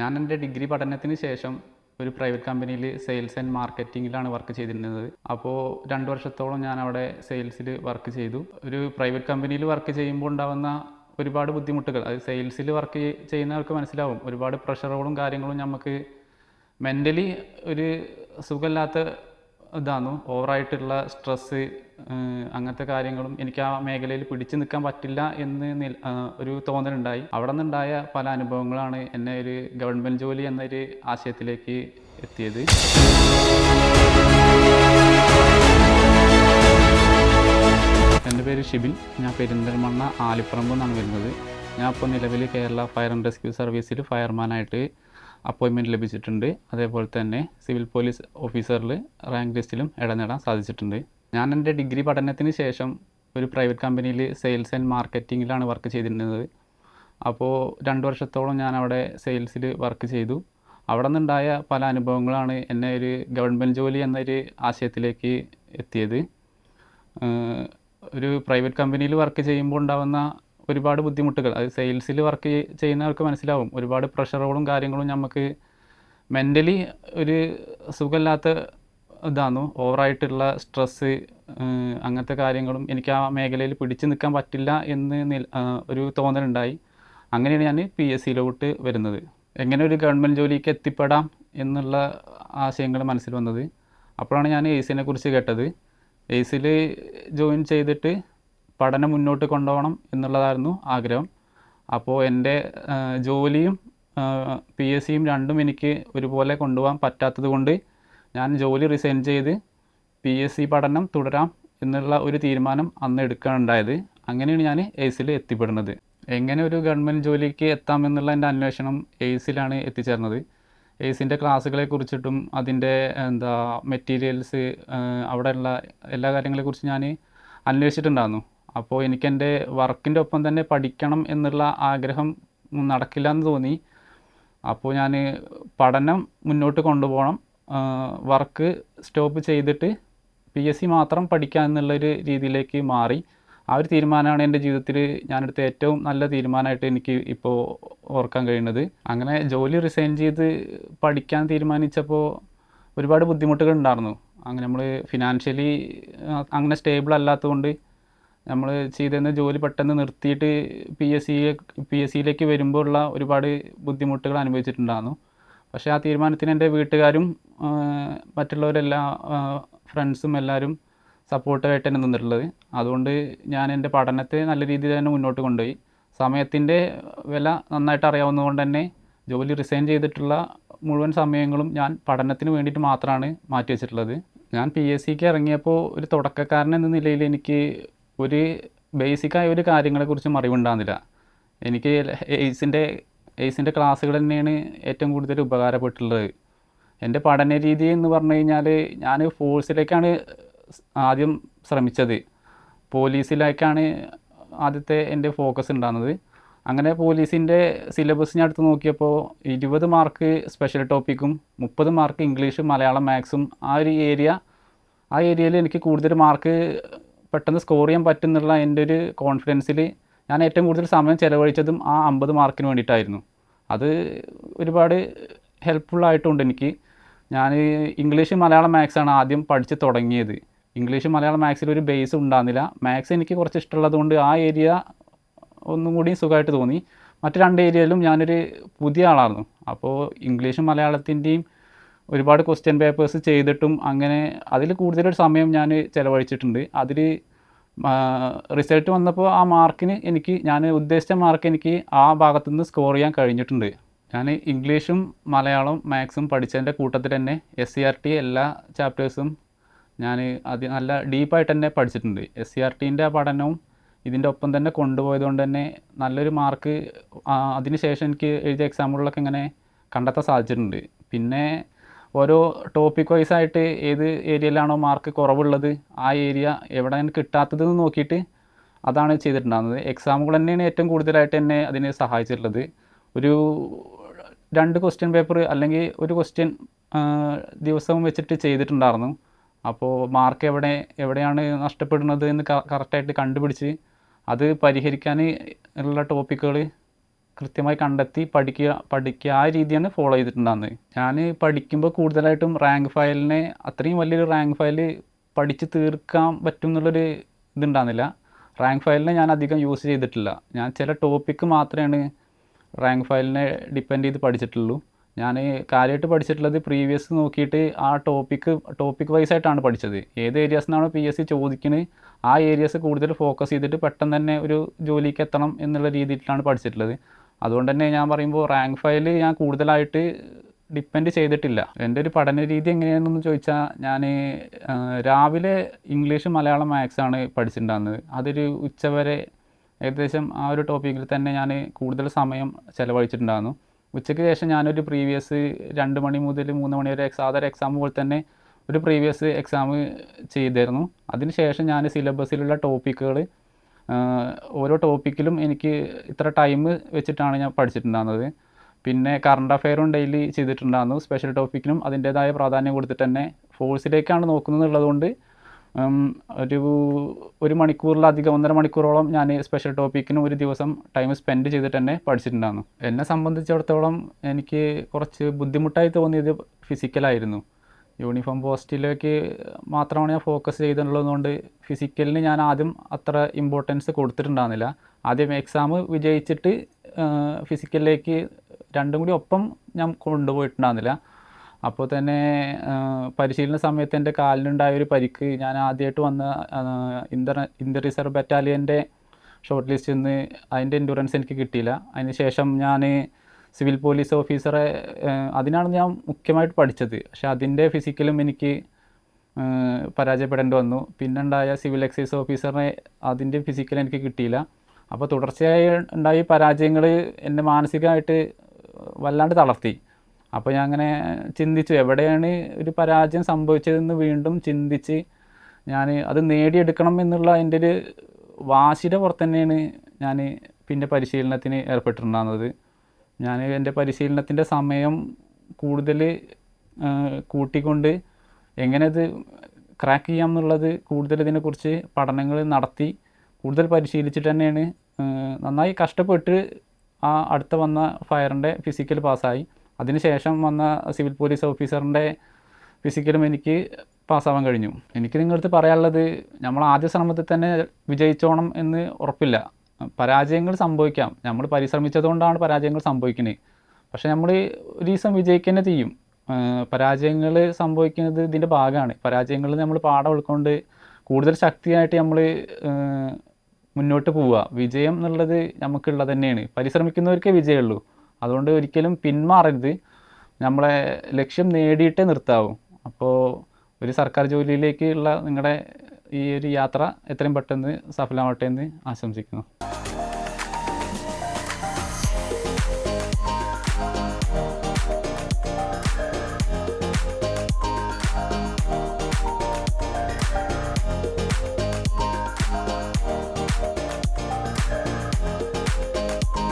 ഞാൻ എൻ്റെ ഡിഗ്രി പഠനത്തിന് ശേഷം ഒരു പ്രൈവറ്റ് കമ്പനിയിൽ സെയിൽസ് ആൻഡ് മാർക്കറ്റിങ്ങിലാണ് വർക്ക് ചെയ്തിരുന്നത്. അപ്പോൾ 2 വർഷത്തോളം ഞാൻ അവിടെ സെയിൽസിൽ വർക്ക് ചെയ്തു. ഒരു പ്രൈവറ്റ് കമ്പനിയിൽ വർക്ക് ചെയ്യുമ്പോൾ ഉണ്ടാകുന്ന ഒരുപാട് ബുദ്ധിമുട്ടുകൾ, അത് സെയിൽസിൽ വർക്ക് ചെയ്യുന്നവർക്ക് മനസ്സിലാവും. ഒരുപാട് പ്രഷറുകളും കാര്യങ്ങളും നമുക്ക് മെൻ്റലി ഒരു സുഖമില്ലാത്ത ഇതാന്നു. ഓവറായിട്ടുള്ള സ്ട്രെസ്സ്, അങ്ങനത്തെ കാര്യങ്ങളും എനിക്ക് ആ മേഖലയിൽ പിടിച്ചു നിൽക്കാൻ പറ്റില്ല എന്ന് ഒരു തോന്നലുണ്ടായി. അവിടെ നിന്നുണ്ടായ പല അനുഭവങ്ങളാണ് എന്നെ ഒരു ഗവൺമെൻറ് ജോലി എന്നൊരു ആശയത്തിലേക്ക് എത്തിയത്. എൻ്റെ പേര് ഷിബിൻ. ഞാൻ പെരിന്തൽമണ്ണ ആലിപ്പറമ്പ് നിന്നാണ് വരുന്നത്. ഞാൻ ഇപ്പോൾ നിലവിൽ കേരള ഫയർ ആൻഡ് റെസ്ക്യൂ സർവീസിൽ ഫയർമാനായിട്ട് അപ്പോയിൻമെൻറ്റ് ലഭിച്ചിട്ടുണ്ട്. അതേപോലെ തന്നെ സിവിൽ പോലീസ് ഓഫീസറിൽ റാങ്ക് ലിസ്റ്റിലും ഇടം നേടാൻ സാധിച്ചിട്ടുണ്ട്. ഞാൻ എൻ്റെ ഡിഗ്രി പഠനത്തിന് ശേഷം ഒരു പ്രൈവറ്റ് കമ്പനിയിൽ സെയിൽസ് ആൻഡ് മാർക്കറ്റിങ്ങിലാണ് വർക്ക് ചെയ്തിരുന്നത്. അപ്പോൾ 2 വർഷത്തോളം ഞാൻ അവിടെ സെയിൽസിൽ വർക്ക് ചെയ്തു. അവിടെ നിന്നുണ്ടായ പല അനുഭവങ്ങളാണ് എന്നെ ഒരു ഗവൺമെൻറ് ജോലി എന്നൊരു ആശയത്തിലേക്ക് എത്തിയത്. ഒരു പ്രൈവറ്റ് കമ്പനിയിൽ വർക്ക് ചെയ്യുമ്പോൾ ഉണ്ടാകുന്ന ഒരുപാട് ബുദ്ധിമുട്ടുകൾ, അത് സെയിൽസിൽ വർക്ക് ചെയ്യുന്നവർക്ക് മനസ്സിലാവും. ഒരുപാട് പ്രഷറുകളും കാര്യങ്ങളും നമുക്ക് മെൻ്റലി ഒരു സുഖമില്ലാത്ത ഇതാന്നു. ഓവറായിട്ടുള്ള സ്ട്രെസ്സ്, അങ്ങനത്തെ കാര്യങ്ങളും എനിക്ക് ആ മേഖലയിൽ പിടിച്ചു നിൽക്കാൻ പറ്റില്ല എന്ന് ഒരു തോന്നലുണ്ടായി. അങ്ങനെയാണ് ഞാൻ PSCയിലോട്ട് വരുന്നത്. എങ്ങനെ ഒരു ഗവൺമെൻറ് ജോലിക്ക് എത്തിപ്പെടാം എന്നുള്ള ആശയങ്ങൾ മനസ്സിൽ വന്നത്. അപ്പോഴാണ് ഞാൻ എയ്സിനെ കുറിച്ച് കേട്ടത്. എയ്സിൽ ജോയിൻ ചെയ്തിട്ട് പഠനം മുന്നോട്ട് കൊണ്ടുപോകണം എന്നുള്ളതായിരുന്നു ആഗ്രഹം. അപ്പോൾ എൻ്റെ ജോലിയും PSCയും രണ്ടും എനിക്ക് ഒരുപോലെ കൊണ്ടുപോകാൻ പറ്റാത്തത് കൊണ്ട് ഞാൻ ജോലി റിസൈൻ ചെയ്ത് PSC പഠനം തുടരാം എന്നുള്ള ഒരു തീരുമാനം അന്ന് എടുക്കാനുണ്ടായത്. അങ്ങനെയാണ് ഞാൻ എയ്സിൽ എത്തിപ്പെടുന്നത്. എങ്ങനെ ഒരു ഗവൺമെൻറ് ജോലിക്ക് എത്താമെന്നുള്ള എൻ്റെ അന്വേഷണം എയ്സിലാണ് എത്തിച്ചേർന്നത്. എയ്സിൻ്റെ ക്ലാസ്സുകളെ കുറിച്ചിട്ടും അതിൻ്റെ മെറ്റീരിയൽസ്, അവിടെയുള്ള എല്ലാ കാര്യങ്ങളെക്കുറിച്ച് ഞാൻ അന്വേഷിച്ചിട്ടുണ്ടായിരുന്നു. അപ്പോൾ എനിക്കെൻ്റെ വർക്കിൻ്റെ ഒപ്പം തന്നെ പഠിക്കണം എന്നുള്ള ആഗ്രഹം നടക്കില്ല എന്ന് തോന്നി. അപ്പോൾ ഞാൻ പഠനം മുന്നോട്ട് കൊണ്ടുപോകണം, വർക്ക് സ്റ്റോപ്പ് ചെയ്തിട്ട് PSC മാത്രം പഠിക്കുക എന്നുള്ളൊരു രീതിയിലേക്ക് മാറി. ആ ഒരു തീരുമാനമാണ് എൻ്റെ ജീവിതത്തിൽ ഞാനെടുത്ത ഏറ്റവും നല്ല തീരുമാനമായിട്ട് എനിക്ക് ഇപ്പോൾ ഓർക്കാൻ കഴിയുന്നത്. അങ്ങനെ ജോലി റിസൈൻ ചെയ്ത് പഠിക്കാൻ തീരുമാനിച്ചപ്പോൾ ഒരുപാട് ബുദ്ധിമുട്ടുകൾ ഉണ്ടായിരുന്നു. അങ്ങനെ നമ്മൾ ഫിനാൻഷ്യലി അങ്ങനെ സ്റ്റേബിൾ അല്ലാത്തതുകൊണ്ട് നമ്മൾ ചെയ്തിരുന്ന ജോലി പെട്ടെന്ന് നിർത്തിയിട്ട് PSCയിലേക്ക് വരുമ്പോൾ ഉള്ള ഒരുപാട് ബുദ്ധിമുട്ടുകൾ അനുഭവിച്ചിട്ടുണ്ടായിരുന്നു. പക്ഷേ ആ തീരുമാനത്തിന് എൻ്റെ വീട്ടുകാരും മറ്റുള്ളവരെല്ലാം ഫ്രണ്ട്സും എല്ലാവരും സപ്പോർട്ടായിട്ട് തന്നെ നിന്നിട്ടുള്ളത്. അതുകൊണ്ട് ഞാൻ എൻ്റെ പഠനത്തെ നല്ല രീതിയിൽ തന്നെ മുന്നോട്ട് കൊണ്ടുപോയി. സമയത്തിൻ്റെ വില നന്നായിട്ട് അറിയാവുന്നതുകൊണ്ട് തന്നെ ജോലി റിസൈൻ ചെയ്തിട്ടുള്ള മുഴുവൻ സമയങ്ങളും ഞാൻ പഠനത്തിന് വേണ്ടിയിട്ട് മാത്രമാണ് മാറ്റി വെച്ചിട്ടുള്ളത്. ഞാൻ PSCക്ക് ഇറങ്ങിയപ്പോൾ ഒരു തുടക്കക്കാരൻ എന്ന നിലയിൽ എനിക്ക് ഒരു ബേസിക്കായ ഒരു കാര്യങ്ങളെക്കുറിച്ചും അറിവുണ്ടാകുന്നില്ല. എനിക്ക് എയ്സിൻ്റെ ക്ലാസ്സുകൾ തന്നെയാണ് ഏറ്റവും കൂടുതൽ ഉപകാരപ്പെട്ടുള്ളത്. എൻ്റെ പഠന രീതി എന്ന് പറഞ്ഞു കഴിഞ്ഞാൽ ഞാൻ ഫോഴ്സിലേക്കാണ് ആദ്യം ശ്രമിച്ചത്. പോലീസിലേക്കാണ് ആദ്യത്തെ എൻ്റെ ഫോക്കസ് ഉണ്ടാകുന്നത്. അങ്ങനെ പോലീസിൻ്റെ സിലബസ് ഞാൻ എടുത്ത് നോക്കിയപ്പോൾ 20 മാർക്ക് സ്പെഷ്യൽ ടോപ്പിക്കും 30 മാർക്ക് ഇംഗ്ലീഷ്, മലയാളം, മാത്സും ആ ഏരിയയിൽ എനിക്ക് കൂടുതൽ മാർക്ക് പെട്ടെന്ന് സ്കോർ ചെയ്യാൻ പറ്റുന്നുള്ള എൻ്റെ ഒരു കോൺഫിഡൻസിൽ ഞാൻ ഏറ്റവും കൂടുതൽ സമയം ചിലവഴിച്ചതും ആ 50 മാർക്കിന് വേണ്ടിയിട്ടായിരുന്നു. അത് ഒരുപാട് ഹെൽപ്ഫുള്ളായിട്ടുണ്ട് എനിക്ക്. ഞാൻ ഇംഗ്ലീഷ്, മലയാളം, മാത്സാണ് ആദ്യം പഠിച്ച് തുടങ്ങിയത്. ഇംഗ്ലീഷ്, മലയാളം, മാത്സിൽ ഒരു ബേസ് ഉണ്ടാകുന്നില്ല. മാത്സ് എനിക്ക് കുറച്ച് ഇഷ്ടമുള്ളതുകൊണ്ട് ആ ഏരിയ ഒന്നും കൂടി സുഖമായിട്ട് തോന്നി. മറ്റ് 2 ഏരിയയിലും ഞാനൊരു പുതിയ ആളായിരുന്നു. അപ്പോൾ ഇംഗ്ലീഷും മലയാളത്തിൻ്റെയും ഒരുപാട് ക്വസ്റ്റ്യൻ പേപ്പേഴ്സ് ചെയ്തിട്ടും അങ്ങനെ അതിൽ കൂടുതലൊരു സമയം ഞാൻ ചിലവഴിച്ചിട്ടുണ്ട്. അതിൽ റിസൾട്ട് വന്നപ്പോൾ ആ മാർക്കിന് ഞാൻ ഉദ്ദേശിച്ച മാർക്ക് എനിക്ക് ആ ഭാഗത്തുനിന്ന് സ്കോർ ചെയ്യാൻ കഴിഞ്ഞിട്ടുണ്ട്. ഞാൻ ഇംഗ്ലീഷും മലയാളവും മാത്സും പഠിച്ചതിൻ്റെ കൂട്ടത്തിൽ തന്നെ SCRT എല്ലാ ചാപ്റ്റേഴ്സും ഞാൻ നല്ല ഡീപ്പായിട്ട് തന്നെ പഠിച്ചിട്ടുണ്ട്. SCRTൻ്റെ പഠനവും ഇതിൻ്റെ ഒപ്പം തന്നെ കൊണ്ടുപോയതുകൊണ്ട് തന്നെ നല്ലൊരു മാർക്ക് അതിന് ശേഷം എനിക്ക് എഴുതിയ എക്സാമുകളിലൊക്കെ ഇങ്ങനെ കണ്ടെത്താൻ സാധിച്ചിട്ടുണ്ട്. പിന്നെ ഓരോ ടോപ്പിക് വൈസായിട്ട് ഏത് ഏരിയയിലാണോ മാർക്ക് കുറവുള്ളത് ആ ഏരിയ എവിടെയാണ് കിട്ടാത്തതെന്ന് നോക്കിയിട്ട് അതാണ് ചെയ്തിട്ടുണ്ടാകുന്നത്. എക്സാമുകൾ തന്നെയാണ് ഏറ്റവും കൂടുതലായിട്ട് എന്നെ അതിനെ സഹായിച്ചിട്ടുള്ളത്. ഒരു 2 ക്വസ്റ്റ്യൻ പേപ്പർ അല്ലെങ്കിൽ ഒരു ക്വസ്റ്റ്യൻ ദിവസവും വെച്ചിട്ട് ചെയ്തിട്ടുണ്ടായിരുന്നു. അപ്പോൾ മാർക്ക് എവിടെയാണ് നഷ്ടപ്പെടുന്നത് എന്ന് കറക്റ്റായിട്ട് കണ്ടുപിടിച്ച് അത് പരിഹരിക്കാൻ ഉള്ള ടോപ്പിക്കുകൾ കൃത്യമായി കണ്ടെത്തി പഠിക്കുക ആ രീതിയാണ് ഫോളോ ചെയ്തിട്ടുണ്ടാകുന്നത്. ഞാൻ പഠിക്കുമ്പോൾ കൂടുതലായിട്ടും റാങ്ക് ഫയലിനെ അത്രയും വലിയൊരു റാങ്ക് ഫയൽ പഠിച്ച് തീർക്കാൻ പറ്റും എന്നുള്ളൊരു ഇതുണ്ടാകുന്നില്ല. റാങ്ക് ഫയലിനെ ഞാൻ അധികം യൂസ് ചെയ്തിട്ടില്ല. ഞാൻ ചില ടോപ്പിക്ക് മാത്രമേ റാങ്ക് ഫയലിനെ ഡിപ്പെൻഡ് ചെയ്ത് പഠിച്ചിട്ടുള്ളൂ. ഞാൻ കാര്യമായിട്ട് പഠിച്ചിട്ടുള്ളത് പ്രീവിയസ് നോക്കിയിട്ട് ആ ടോപ്പിക് വൈസ് ആയിട്ടാണ് പഠിച്ചത്. ഏത് ഏരിയാസിൽ നിന്നാണോ PSC ചോദിക്കുന്നത് ആ ഏരിയാസ് കൂടുതൽ ഫോക്കസ് ചെയ്തിട്ട് പെട്ടെന്ന് തന്നെ ഒരു ജോലിക്ക് എത്തണം എന്നുള്ള രീതിയിലാണ് പഠിച്ചിട്ടുള്ളത്. അതുകൊണ്ട് തന്നെ ഞാൻ പറയുമ്പോൾ റാങ്ക് ഫയൽ ഞാൻ കൂടുതലായിട്ട് ഡിപ്പെൻഡ് ചെയ്തിട്ടില്ല. എൻ്റെ ഒരു പഠന രീതി എങ്ങനെയാണെന്ന് ചോദിച്ചാൽ ഞാൻ രാവിലെ ഇംഗ്ലീഷ്, മലയാളം, മാത്സാണ് പഠിച്ചിട്ടുണ്ടാകുന്നത്. അതൊരു ഉച്ചവരെ ഏകദേശം ആ ഒരു ടോപ്പിക്കിൽ തന്നെ ഞാൻ കൂടുതൽ സമയം ചിലവഴിച്ചിട്ടുണ്ടായിരുന്നു. ഉച്ചയ്ക്ക് ശേഷം ഞാനൊരു പ്രീവിയസ് 2 മണി മുതൽ 3 മണി വരെ സാധാരണ എക്സാം പോലെ തന്നെ ഒരു പ്രീവിയസ് എക്സാം ചെയ്തിരുന്നു. അതിന് ശേഷം ഞാൻ സിലബസിലുള്ള ടോപ്പിക്കുകൾ ഓരോ ടോപ്പിക്കിലും എനിക്ക് ഇത്ര ടൈം വെച്ചിട്ടാണ് ഞാൻ പഠിച്ചിട്ടുണ്ടാകുന്നത്. പിന്നെ കറണ്ട് അഫെയറും ഡെയിലി ചെയ്തിട്ടുണ്ടായിരുന്നു. സ്പെഷ്യൽ ടോപ്പിക്കിനും അതിൻ്റേതായ പ്രാധാന്യം കൊടുത്തിട്ട് തന്നെ ഫോഴ്സിലേക്കാണ് നോക്കുന്നതെന്നുള്ളതുകൊണ്ട് ഒരു മണിക്കൂറിലധികം 1.5 മണിക്കൂറോളം ഞാൻ സ്പെഷ്യൽ ടോപ്പിക്കിനും ഒരു ദിവസം ടൈം സ്പെൻഡ് ചെയ്തിട്ട് തന്നെ പഠിച്ചിട്ടുണ്ടായിരുന്നു. എന്നെ സംബന്ധിച്ചിടത്തോളം എനിക്ക് കുറച്ച് ബുദ്ധിമുട്ടായി തോന്നിയത് ഫിസിക്കലായിരുന്നു. യൂണിഫോം പോസ്റ്റിലേക്ക് മാത്രമാണ് ഞാൻ ഫോക്കസ് ചെയ്തിട്ടുള്ളതുകൊണ്ട് ഫിസിക്കലിന് ഞാൻ ആദ്യം അത്ര ഇമ്പോർട്ടൻസ് കൊടുത്തിട്ടുണ്ടായിരുന്നില്ല. ആദ്യം എക്സാം വിജയിച്ചിട്ട് ഫിസിക്കലിലേക്ക് രണ്ടും കൂടി ഒപ്പം ഞാൻ കൊണ്ടുപോയിട്ടുണ്ടായിരുന്നില്ല. അപ്പോൾ തന്നെ പരിശീലന സമയത്ത് എൻ്റെ കാലിനുണ്ടായൊരു പരിക്ക് ഞാൻ ആദ്യമായിട്ട് വന്ന ഇന്ത്യൻ റിസർവ് ബറ്റാലിയൻ്റെ ഷോർട്ട് ലിസ്റ്റിൽ നിന്ന് അതിൻ്റെ എൻഡുറൻസ് എനിക്ക് കിട്ടിയില്ല. അതിന് ശേഷം ഞാൻ സിവിൽ പോലീസ് ഓഫീസറെ അതിനാണ് ഞാൻ മുഖ്യമായിട്ട് പഠിച്ചത്. പക്ഷേ അതിൻ്റെ ഫിസിക്കലും എനിക്ക് പരാജയപ്പെടേണ്ടി വന്നു. പിന്നെ ഉണ്ടായ സിവിൽ എക്സൈസ് ഓഫീസറിനെ അതിൻ്റെ ഫിസിക്കൽ എനിക്ക് കിട്ടിയില്ല. അപ്പോൾ തുടർച്ചയായി ഉണ്ടായ പരാജയങ്ങൾ എന്നെ മാനസികമായിട്ട് വല്ലാണ്ട് തളർത്തി. അപ്പോൾ ഞാൻ അങ്ങനെ ചിന്തിച്ചു എവിടെയാണ് ഒരു പരാജയം സംഭവിച്ചതെന്ന് വീണ്ടും ചിന്തിച്ച് ഞാൻ അത് നേടിയെടുക്കണം എന്നുള്ള എൻ്റെ ഒരു വാശിയുടെ പുറത്ത് തന്നെയാണ് ഞാൻ പിന്നെ പരിശീലനത്തിന് ഏർപ്പെട്ടിട്ടുണ്ടാകുന്നത്. ഞാൻ എൻ്റെ പരിശീലനത്തിൻ്റെ സമയം കൂടുതൽ കൂട്ടിക്കൊണ്ട് എങ്ങനെ ഇത് ക്രാക്ക് ചെയ്യാം എന്നുള്ളത് കൂടുതൽ ഇതിനെക്കുറിച്ച് പഠനങ്ങൾ നടത്തി കൂടുതൽ പരിശീലിച്ചിട്ട് തന്നെയാണ് നന്നായി കഷ്ടപ്പെട്ട് ആ അടുത്ത വന്ന ഫയറിൻ്റെ ഫിസിക്കൽ പാസ്സായി. അതിനുശേഷം വന്ന സിവിൽ പോലീസ് ഓഫീസറിൻ്റെ ഫിസിക്കലും എനിക്ക് പാസ്സാവാൻ കഴിഞ്ഞു. എനിക്ക് നിങ്ങളടുത്ത് പറയാനുള്ളത് നമ്മൾ ആദ്യ ശ്രമത്തിൽ തന്നെ വിജയിച്ചോണം എന്ന് ഉറപ്പില്ല. പരാജയങ്ങൾ സംഭവിക്കാം. നമ്മൾ പരിശ്രമിച്ചതുകൊണ്ടാണ് പരാജയങ്ങൾ സംഭവിക്കുന്നത്. പക്ഷേ നമ്മൾ ഒരു ദിവസം വിജയിക്കുക ചെയ്യും. പരാജയങ്ങൾ സംഭവിക്കുന്നത് ഇതിൻ്റെ ഭാഗമാണ്. പരാജയങ്ങൾ നമ്മൾ പാഠം ഉൾക്കൊണ്ട് കൂടുതൽ ശക്തിയായിട്ട് നമ്മൾ മുന്നോട്ട് പോവുക. വിജയം എന്നുള്ളത് നമുക്കുള്ളത് തന്നെയാണ്. പരിശ്രമിക്കുന്നവർക്കേ വിജയമുള്ളൂ. അതുകൊണ്ട് ഒരിക്കലും പിന്മാറരുത്. നമ്മളെ ലക്ഷ്യം നേടിയിട്ടേ നിർത്താവൂ. അപ്പോൾ ഒരു സർക്കാർ ജോലിയിലേക്കുള്ള നിങ്ങളുടെ ഈ ഒരു യാത്ര എത്രയും പെട്ടെന്ന് സഫലമാവട്ടെ എന്ന് ആശംസിക്കുന്നു.